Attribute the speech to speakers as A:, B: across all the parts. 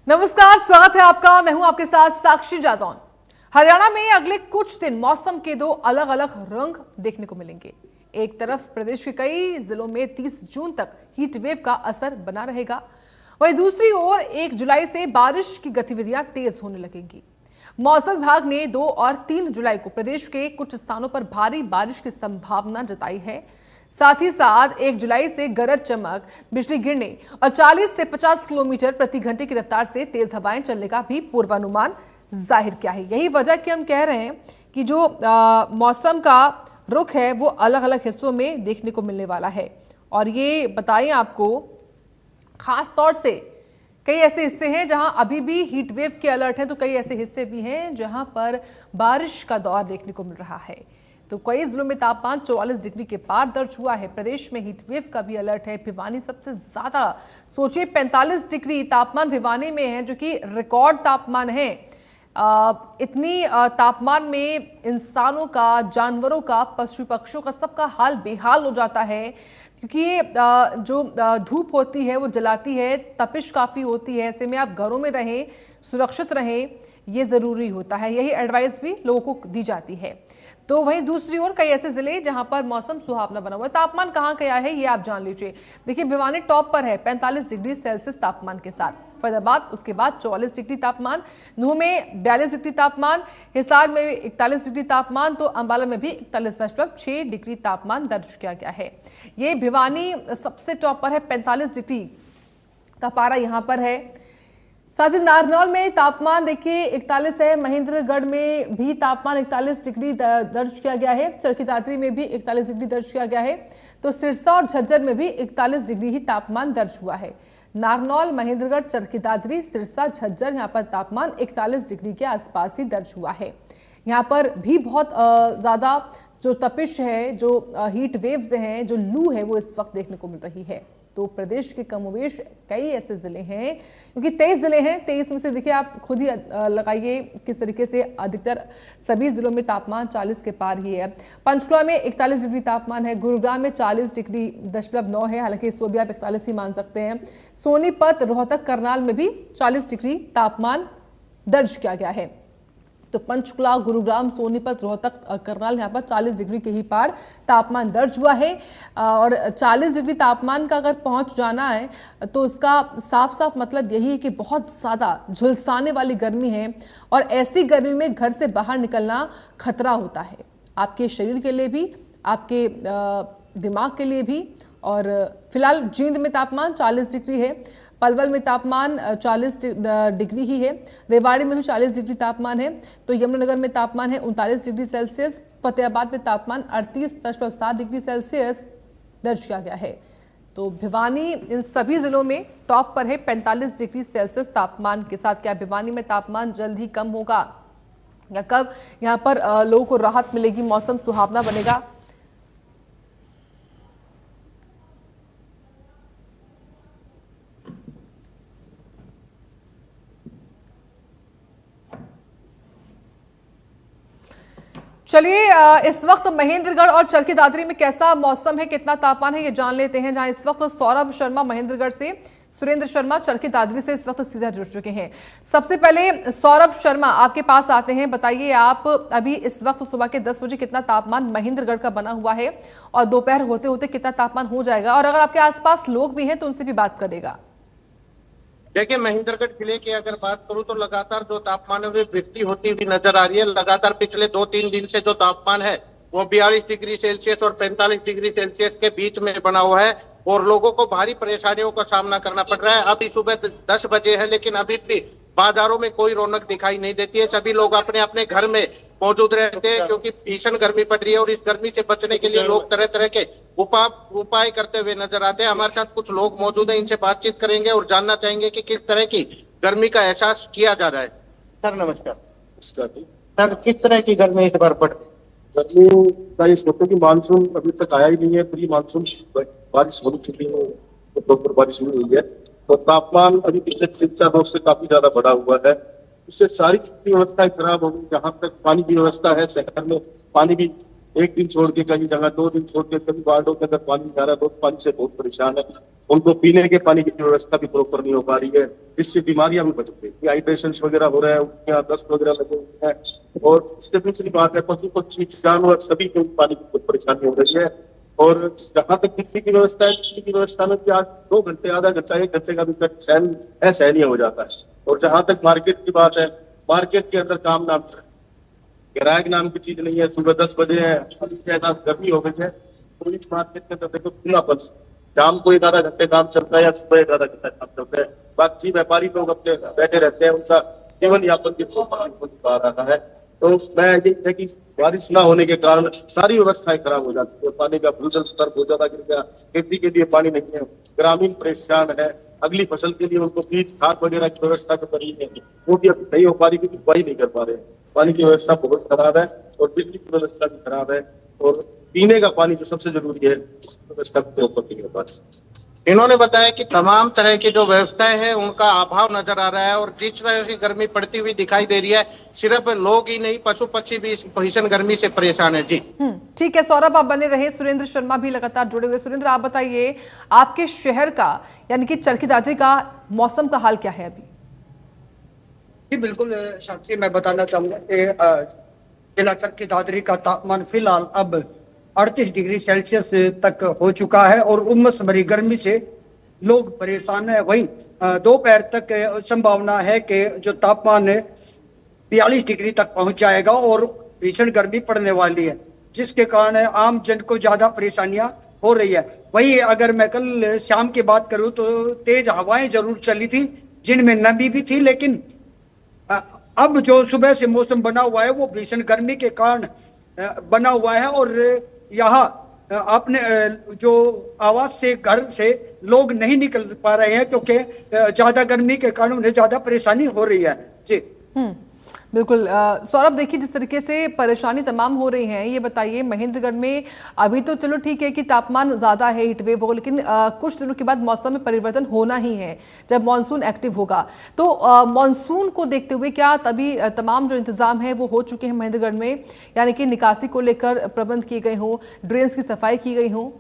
A: नमस्कार, स्वागत है आपका। मैं हूं आपके साथ साक्षी जादौन। हरियाणा में अगले कुछ दिन मौसम के दो अलग अलग रंग देखने को मिलेंगे। एक तरफ प्रदेश के कई जिलों में 30 जून तक हीट वेव का असर बना रहेगा, वहीं दूसरी ओर 1 जुलाई से बारिश की गतिविधियां तेज होने लगेंगी। मौसम विभाग ने 2 और 3 जुलाई को प्रदेश के कुछ स्थानों पर भारी बारिश की संभावना जताई है। साथ ही साथ 1 जुलाई से गरज चमक, बिजली गिरने और 40 से 50 किलोमीटर प्रति घंटे की रफ्तार से तेज हवाएं चलने का भी पूर्वानुमान जाहिर किया है। यही वजह कि हम कह रहे हैं कि जो मौसम का रुख है वो अलग अलग हिस्सों में देखने को मिलने वाला है। और ये बताएं आपको, खास तौर से कई ऐसे हिस्से हैं जहां अभी भी हीट वेव के अलर्ट हैं, तो कई ऐसे हिस्से भी हैं जहां पर बारिश का दौर देखने को मिल रहा है। तो कई जिलों में तापमान 44 डिग्री के पार दर्ज हुआ है। प्रदेश में हीट वेव का भी अलर्ट है। भिवानी सबसे ज्यादा, सोचिए 45 डिग्री तापमान भिवानी में है, जो कि रिकॉर्ड तापमान है। इतनी तापमान में इंसानों का, जानवरों का, पशु पक्षियों का, सबका हाल बेहाल हो जाता है, क्योंकि जो धूप होती है वो जलाती है, तपिश काफ़ी होती है। ऐसे में आप घरों में रहें, सुरक्षित रहें, ये ज़रूरी होता है। यही एडवाइस भी लोगों को दी जाती है। तो वहीं दूसरी ओर कई ऐसे जिले जहां पर मौसम सुहावना बना हुआ है। तापमान कहां गया है ये आप जान लीजिए। देखिए, भिवानी टॉप पर है 45 डिग्री सेल्सियस तापमान के साथ, फरीदाबाद उसके बाद 44 डिग्री तापमान, नूह में 42 डिग्री तापमान, हिसार में 41 डिग्री तापमान, तो अंबाला में भी 41.6 डिग्री तापमान दर्ज किया गया है। ये भिवानी सबसे टॉप पर है, 45 डिग्री का पारा यहाँ पर है। साथ ही नारनौल में तापमान देखिए 41 है, महेंद्रगढ़ में भी तापमान 41 डिग्री दर्ज किया गया है, चरखी दादरी में भी 41 डिग्री दर्ज किया गया है, तो सिरसा और झज्जर में भी 41 डिग्री ही तापमान दर्ज हुआ है। नारनौल, महेंद्रगढ़, चरखी दादरी, सिरसा, झज्जर, यहाँ पर तापमान 41 डिग्री के आसपास ही दर्ज हुआ है। यहाँ पर भी बहुत ज्यादा जो तपिश है, जो हीट वेव्स हैं, जो लू है, वो इस वक्त देखने को मिल रही है। तो प्रदेश के कमोवेश कई ऐसे जिले हैं, क्योंकि 23 जिले हैं, 23 में से देखिए आप खुद ही लगाइए किस तरीके से अधिकतर सभी जिलों में तापमान 40 के पार ही है। पंचकुला में 41 डिग्री तापमान है, गुरुग्राम में 40.9 है, हालांकि इसको भी आप 41 ही मान सकते हैं। सोनीपत, रोहतक, करनाल में भी 40 डिग्री तापमान दर्ज किया गया है। तो पंचकुला, गुरुग्राम, सोनीपत, रोहतक, करनाल, यहाँ पर 40 डिग्री के ही पार तापमान दर्ज हुआ है। और 40 डिग्री तापमान का अगर पहुंच जाना है तो इसका साफ साफ मतलब यही है कि बहुत ज़्यादा झुलसाने वाली गर्मी है, और ऐसी गर्मी में घर से बाहर निकलना खतरा होता है, आपके शरीर के लिए भी, आपके दिमाग के लिए भी। और फिलहाल जींद में तापमान 40 डिग्री है, पलवल में तापमान 40 डिग्री ही है, रेवाड़ी में भी 40 डिग्री तापमान है, तो यमुनानगर में तापमान है 39 डिग्री सेल्सियस, फतेहाबाद में तापमान 38.7 डिग्री सेल्सियस दर्ज किया गया है। तो भिवानी इन सभी जिलों में टॉप पर है 45 डिग्री सेल्सियस तापमान के साथ। क्या भिवानी में तापमान जल्द ही कम होगा, या कब यहाँ पर लोगों को राहत मिलेगी, मौसम सुहावना बनेगा? चलिए, इस वक्त महेंद्रगढ़ और चरखी दादरी में कैसा मौसम है, कितना तापमान है, ये जान लेते हैं। जहां इस वक्त सौरभ शर्मा महेंद्रगढ़ से, सुरेंद्र शर्मा चरखी दादरी से इस वक्त सीधा जुड़ चुके हैं। सबसे पहले सौरभ शर्मा आपके पास आते हैं, बताइए आप अभी इस वक्त सुबह के 10 बजे कितना तापमान महेंद्रगढ़ का बना हुआ है, और दोपहर होते होते कितना तापमान हो जाएगा, और अगर आपके आसपास लोग भी हैं तो उनसे भी बात करेगा।
B: देखिए, महेंद्रगढ़ किले की अगर बात करूं तो लगातार जो तापमान है वो वृद्धि होती हुई नजर आ रही है। लगातार पिछले 2-3 दिन से जो तापमान है वो 42 डिग्री सेल्सियस और 45 डिग्री सेल्सियस के बीच में बना हुआ है, और लोगों को भारी परेशानियों का सामना करना पड़ रहा है। अभी सुबह 10 बजे है, लेकिन अभी भी बाजारों में कोई रौनक दिखाई नहीं देती है। सभी लोग अपने अपने घर में मौजूद रहते हैं, क्योंकि भीषण गर्मी पड़ रही है, और इस गर्मी से बचने के लिए लोग तरह तरह के उपाय करते हुए नजर आते हैं। हमारे साथ कुछ लोग मौजूद हैं, इनसे बातचीत करेंगे और जानना चाहेंगे कि किस तरह की गर्मी का एहसास किया जा रहा है। सर नमस्कार। सर, किस तरह की गर्मी इस बार पड़ रही है?
C: गर्मी का ये सोचो कि मानसून अभी तक आया ही नहीं है, प्री मानसून बारिश हो चुकी है, तो दोपहर बारिश नहीं हुई है, तो तापमान अभी पिछले 3-4 रोज से काफी ज्यादा बढ़ा हुआ है। इससे सारी व्यवस्थाएं खराब हो गई। जहाँ तक पानी की व्यवस्था है, शहर में पानी भी एक दिन छोड़ के कई जगह 2 दिन छोड़ के सभी वार्डों के अंदर पानी जा रहा है। लोग पानी से बहुत परेशान है। उनको पीने के पानी की व्यवस्था भी प्रॉपर नहीं हो पा रही है, जिससे बीमारियां भी बढ़ रही है। डिहाइड्रेशन वगैरह हो रहा है, उनके दस्त वगैरह लगे हुए हैं। और इससे दूसरी बात है, पशु पक्षी जानवर सभी को पानी की बहुत परेशानी हो रही है। और जहां तक बिजली की व्यवस्था है, बिजली की व्यवस्था में भी आज 2 घंटे, आधा घंटा, 1 घंटे का भी असहनीय हो जाता है। और जहां तक मार्केट की बात है, मार्केट के अंदर काम नाम ग्राहक नाम की चीज नहीं है। सुबह 10 बजे है, ज्यादा गर्मी हो गई है, तो इस मार्केट के अंदर देखो खुलापन, शाम को 1 आधा घंटे काम चलता है या सुबह 1 आधा घंटा काम चलता है। बाकी व्यापारी लोग अपने बैठे रहते हैं, उनका जीवन यापन भी पा रहा है। तो मैं यही है कि बारिश ना होने के कारण सारी व्यवस्थाएं खराब हो जाती है। पानी का भूजल स्तर बहुत ज्यादा गिर गया, खेती के लिए पानी नहीं है, ग्रामीण परेशान है। अगली फसल के लिए उनको बीज खाद वगैरह की व्यवस्था तो करी है, वो भी अब नहीं हो पा रही, क्योंकि बुआई नहीं कर पा रहे। पानी की व्यवस्था बहुत खराब है और बिजली की व्यवस्था भी खराब है। और पीने का पानी जो सबसे जरूरी है, उस व्यवस्था को प्रॉपर नहीं हो पा रही।
B: इन्होंने बताया कि तमाम तरह की जो व्यवस्थाएं हैं उनका अभाव नजर आ रहा है और जिस तरह से गर्मी पड़ती हुई दिखाई दे रही है, सिर्फ लोग ही नहीं, पशु पक्षी भी इस भीषण गर्मी से परेशान है। जी
A: ठीक है सौरभ, आप बने रहे। सुरेंद्र शर्मा भी लगातार जुड़े हुए। सुरेंद्र, आप बताइए आपके शहर का यानी कि चरखी दादरी का मौसम का हाल क्या है अभी?
D: जी बिल्कुल साक्षी, मैं बताना चाहूंगा कि जिला चरखी दादरी का तापमान फिलहाल अब 38 डिग्री सेल्सियस तक हो चुका है और उमस भरी गर्मी से लोग परेशान है। वहीं दोपहर तक संभावना है कि जो तापमान 42 डिग्री तक पहुंच जाएगा और भीषण गर्मी पड़ने वाली है, जिसके कारण आम जन को ज्यादा परेशानियां हो रही है। वहीं अगर मैं कल शाम की बात करूं तो तेज हवाएं जरूर चली थी, जिनमें नमी भी थी, लेकिन अब जो सुबह से मौसम बना हुआ है वो भीषण गर्मी के कारण बना हुआ है। और यहाँ अपने जो आवास से, घर से लोग नहीं निकल पा रहे हैं, क्योंकि ज्यादा गर्मी के कारण उन्हें ज्यादा परेशानी हो रही है। जी
A: बिल्कुल सौरभ, देखिए जिस तरीके से परेशानी तमाम हो रही है, ये बताइए महेंद्रगढ़ में अभी तो चलो ठीक है कि तापमान ज़्यादा है, हीट वेव हो, लेकिन कुछ दिनों के बाद मौसम में परिवर्तन होना ही है जब मानसून एक्टिव होगा। तो मानसून को देखते हुए क्या तभी तमाम जो इंतजाम है वो हो चुके हैं महेंद्रगढ़ में, यानी कि निकासी को लेकर प्रबंध किए गए हों, ड्रेन्स की सफाई की गई हो?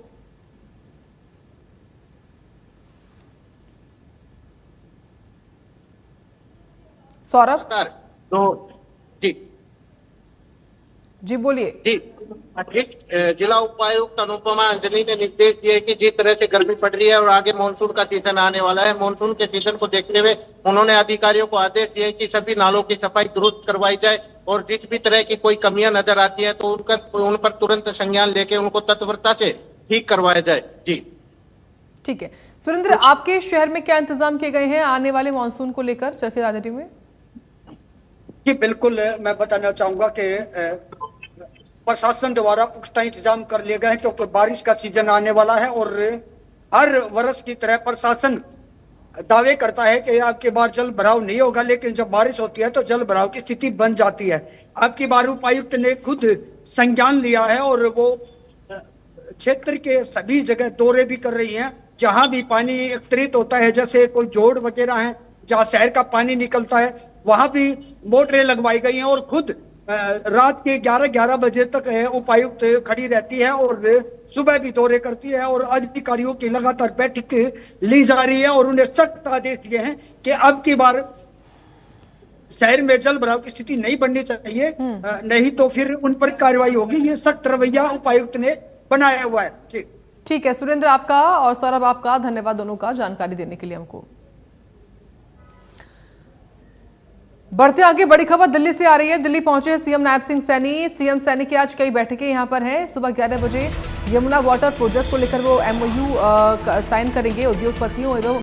A: सौरभ
B: तो जी
A: जी बोलिए।
B: जी जिला उपायुक्त अनुपमा अंजलि ने निर्देश दिए कि जिस तरह से गर्मी पड़ रही है और आगे मानसून का सीजन आने वाला है, मानसून के सीजन को देखते हुए उन्होंने अधिकारियों को आदेश दिए कि सभी नालों की सफाई दुरुस्त करवाई जाए और जिस भी तरह की कोई कमियां नजर आती है तो उन पर तुरंत संज्ञान लेके उनको तत्परता से ठीक करवाया जाए। जी
A: ठीक है सुरेंद्र, आपके शहर में क्या इंतजाम किए गए हैं आने वाले मानसून को लेकर चरखी दादरी में?
D: जी बिल्कुल, मैं बताना चाहूंगा कि प्रशासन द्वारा पुख्ता इंतजाम कर लिए गए हैं, क्योंकि बारिश का सीजन आने वाला है और हर वर्ष की तरह प्रशासन दावे करता है कि आपकी बार जल भराव नहीं होगा, लेकिन जब बारिश होती है तो जल भराव की स्थिति बन जाती है। आपकी बार उपायुक्त ने खुद संज्ञान लिया है और वो क्षेत्र के सभी जगह दौरे भी कर रही हैं, जहां भी पानी एकत्रित होता है, जैसे कोई जोड़ वगैरह है जहां शहर का पानी निकलता है, वहां भी मोटरें लगवाई गई हैं और खुद रात के 11 बजे तक उपायुक्त खड़ी रहती है और सुबह भी दौरे करती है और अधिकारियों की लगातार बैठक ली जा रही है और उन्हें सख्त आदेश दिए हैं कि अब की बार शहर में जल भराव की स्थिति नहीं बननी चाहिए, नहीं तो फिर उन पर कार्रवाई होगी। ये सख्त रवैया उपायुक्त ने बनाया हुआ है।
A: ठीक है सुरेंद्र, आपका और सौरभ आपका धन्यवाद दोनों का जानकारी देने के लिए हमको। बढ़ते आगे, बड़ी खबर दिल्ली से आ रही है। दिल्ली पहुंचे सीएम नायब सिंह सैनी। सीएम सैनी की आज कई बैठकें यहां पर हैं। सुबह 11 बजे यमुना वाटर प्रोजेक्ट को लेकर वो MOU साइन करेंगे उद्योगपतियों एवं